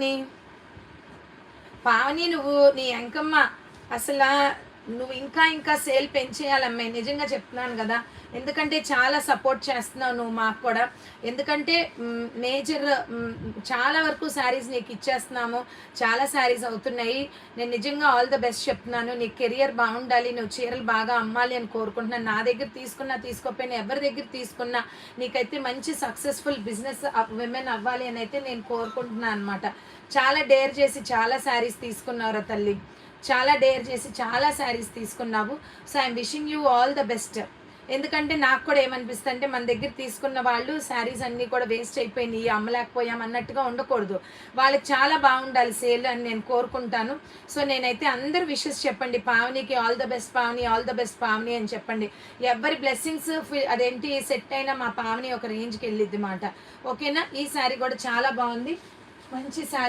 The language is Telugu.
నీ పావని నువ్వు నీ ఎంకమ్మ అసలు నువ్వు ఇంకా ఇంకా సేల్ పెంచేయాలమ్మాయి, నిజంగా చెప్తున్నాను కదా. ఎందుకంటే చాలా సపోర్ట్ చేస్తున్నావు నువ్వు మాకు కూడా. ఎందుకంటే మేజర్ చాలా వరకు శారీస్ నీకు ఇచ్చేస్తున్నాము, చాలా శారీస్ అవుతున్నాయి. నేను నిజంగా ఆల్ ద బెస్ట్ చెప్తున్నాను. నీ కెరియర్ బాగుండాలి, నువ్వు చీరలు బాగా అమ్మాలి అని కోరుకుంటున్నాను. నా దగ్గర తీసుకున్నా తీసుకోకపోయినా ఎవరి దగ్గర తీసుకున్నా నీకైతే మంచి సక్సెస్ఫుల్ బిజినెస్ విమెన్ అవ్వాలి అని అయితే నేను కోరుకుంటున్నాను అనమాట. చాలా డేర్ చేసి చాలా శారీస్ తీసుకున్నావురా తల్లి, చాలా డేర్ చేసి చాలా శారీస్ తీసుకున్నావు. So I'm wishing you all the best. ఎందుకంటే నాకు కూడా ఏమనిపిస్తుంది అంటే మన దగ్గర తీసుకున్న వాళ్ళు శారీస్ అన్నీ కూడా వేస్ట్ అయిపోయినాయి, అమ్మలేకపోయాం అన్నట్టుగా ఉండకూడదు. వాళ్ళకి చాలా బాగుండాలి సేల్ అని నేను కోరుకుంటాను. సో నేనైతే అందరు విషెస్ చెప్పండి, పావనికి all the best Pavani, all the best Pavani అని చెప్పండి. ఎవరి బ్లెస్సింగ్స్ అదేంటి సెట్ అయినా మా పావని ఒక రేంజ్కి వెళ్ళిద్ది మాట. ఓకేనా. ఈ శారీ కూడా చాలా బాగుంది, మంచి శారీ.